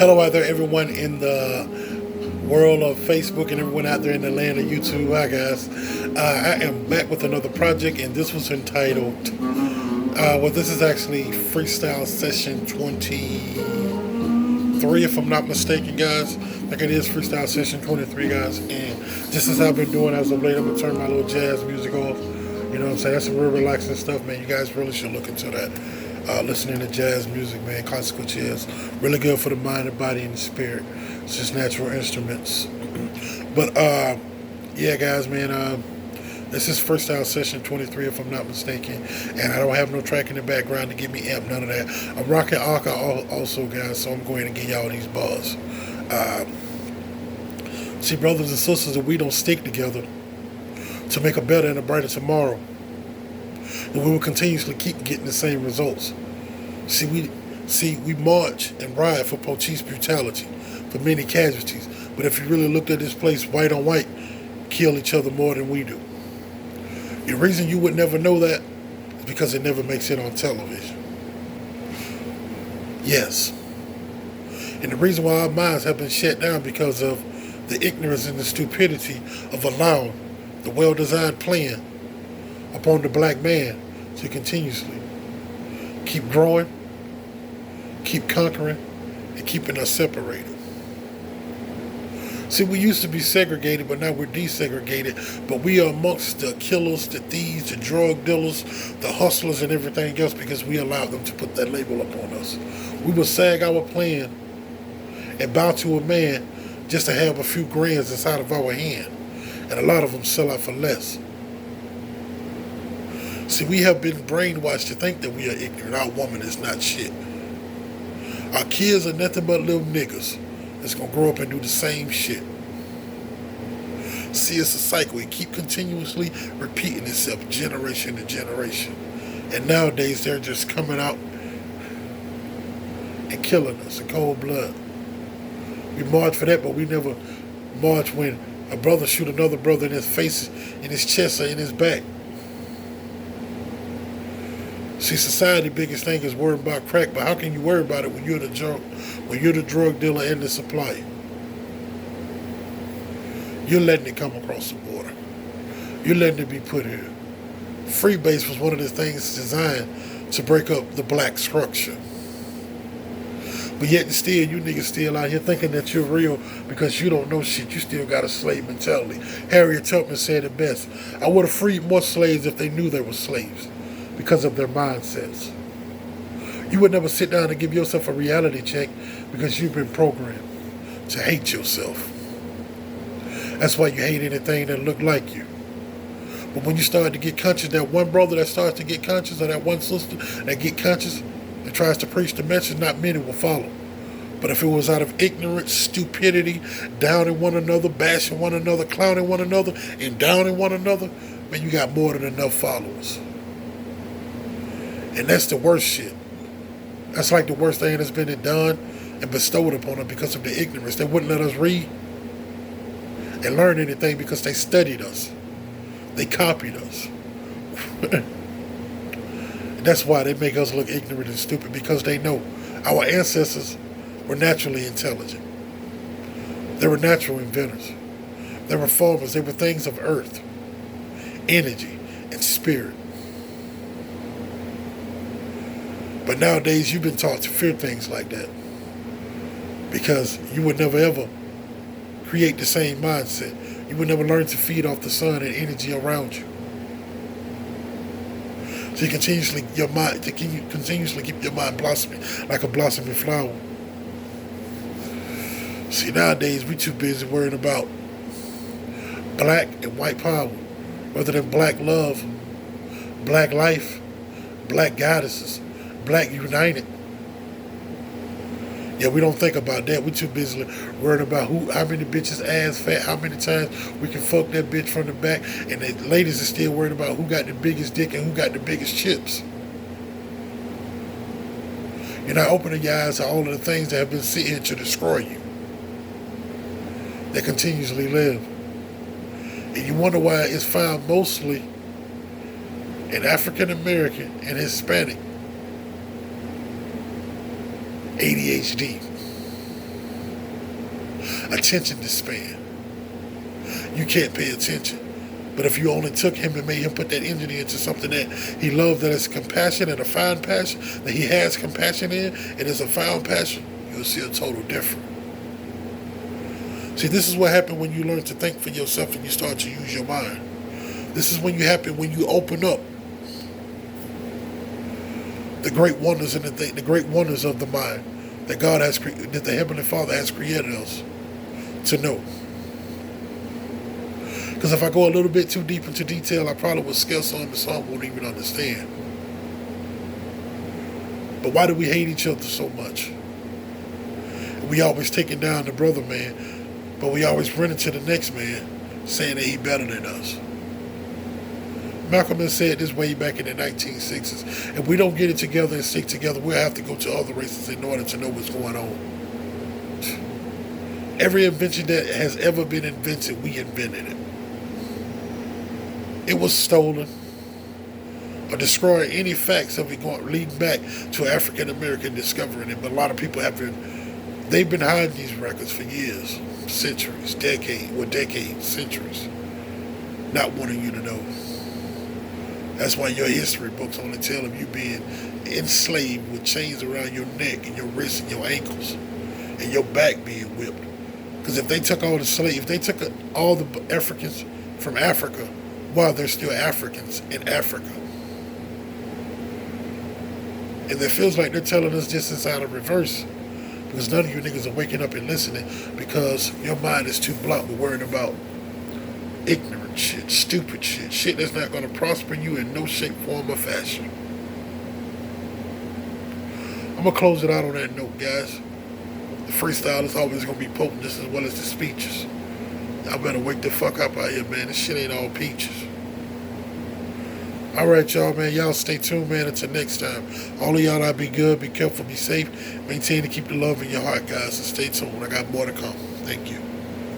Hello out there, everyone in the world of Facebook and everyone out there in the land of YouTube. Hi, guys. I am back with another project, and this was entitled, this is actually Freestyle Session 23, if I'm not mistaken, guys. Like it is Freestyle Session 23, guys. And just as I've been doing as of late, I'm going to turn my little jazz music off. You know what I'm saying? That's some real relaxing stuff, man. You guys really should look into that. Listening to jazz music, man, classical jazz, really good for the mind, the body, and the spirit. It's just natural instruments. But yeah, guys, man, this is Freestyle Session 23, if I'm not mistaken, and I don't have no track in the background to get me amp, none of that. I'm rocking Aka also, guys, so I'm going to give y'all these bars. See, brothers and sisters, if we don't stick together to make a better and a brighter tomorrow, then we will continuously keep getting the same results. We march and ride for police brutality, for many casualties. But if you really looked at this place, white on white kill each other more than we do. The reason you would never know that is because it never makes it on television. Yes. And the reason why our minds have been shut down because of the ignorance and the stupidity of allowing the well-designed plan upon the black man to continuously keep growing, keep conquering, and keeping us separated. See, we used to be segregated, but now we're desegregated. But we are amongst the killers, the thieves, the drug dealers, the hustlers, and everything else because we allowed them to put that label upon us. We will sag our plan and bow to a man just to have a few grands inside of our hand. And a lot of them sell out for less. See, we have been brainwashed to think that we are ignorant. Our woman is not shit. Our kids are nothing but little niggas that's going to grow up and do the same shit. See, it's a cycle. It keeps continuously repeating itself generation to generation. And nowadays, they're just coming out and killing us in cold blood. We march for that, but we never march when a brother shoot another brother in his face, in his chest, or in his back. See, society's biggest thing is worrying about crack, but how can you worry about it when you're the drug dealer and the supplier? You're letting it come across the border. You're letting it be put here. Freebase was one of the things designed to break up the black structure. But yet and still, you niggas still out here thinking that you're real because you don't know shit. You still got a slave mentality. Harriet Tubman said it best. I would have freed more slaves if they knew they were slaves, because of their mindsets. You would never sit down and give yourself a reality check because you've been programmed to hate yourself. That's why you hate anything that look like you. But when you start to get conscious, that one brother that starts to get conscious, or that one sister that get conscious and tries to preach the message, not many will follow. But if it was out of ignorance, stupidity, downing one another, bashing one another, clowning one another, and downing one another, man, you got more than enough followers. And that's the worst shit. That's like the worst thing that's been done and bestowed upon them because of the ignorance. They wouldn't let us read and learn anything because they studied us. They copied us. And that's why they make us look ignorant and stupid, because they know our ancestors were naturally intelligent. They were natural inventors. They were farmers. They were things of earth, energy, and spirit. But nowadays, you've been taught to fear things like that because you would never ever create the same mindset. You would never learn to feed off the sun and energy around you. So you continuously keep your mind blossoming like a blossoming flower. See, nowadays we too busy worrying about black and white power, rather than black love, black life, black goddesses, black united. Yeah, we don't think about that. We too busy worrying about how many bitches ass fat, how many times we can fuck that bitch from the back, and the ladies are still worried about who got the biggest dick and who got the biggest chips. You're not opening your eyes to all of the things that have been sent here to destroy you. They continuously live. And you wonder why it's found mostly in African American and Hispanic ADHD. attention span. You can't pay attention. But if you only took him and made him put that energy into something that he loved, that is compassion and a fine passion, that he has compassion in, and is a found passion, you'll see a total difference. See, this is what happens when you learn to think for yourself and you start to use your mind. This is when you open up the great wonders and the great wonders of the mind that God has, that the Heavenly Father has created us to know. Because if I go a little bit too deep into detail, I probably will scare some won't even understand. But why do we hate each other so much? We always taking down the brother man, but we always run into the next man saying that he better than us. Malcolm said this way back in the 1960s. If we don't get it together and stick together, we'll have to go to other races in order to know what's going on. Every invention that has ever been invented, we invented it. It was stolen or destroying any facts of it going leading back to African American discovering it. But a lot of people they've been hiding these records for years, centuries, decades, centuries, not wanting you to know. That's why your history books only tell of you being enslaved with chains around your neck and your wrists and your ankles and your back being whipped. Because if they took all the slaves, if they took all the Africans from Africa, while they're still Africans in Africa. And it feels like they're telling us just inside of reverse. Because none of you niggas are waking up and listening because your mind is too blunt with worrying about ignorant shit, stupid shit that's not going to prosper you in no shape, form, or fashion. I'm going to close it out on that note, guys. The freestyle is always going to be potent just as well as the speeches. Y'all better wake the fuck up out here, man. This shit ain't all peaches. Alright, y'all, man. Y'all stay tuned, man. Until next time. All of y'all, be good, be careful, be safe. Maintain to keep the love in your heart, guys. And stay tuned. I got more to come. Thank you.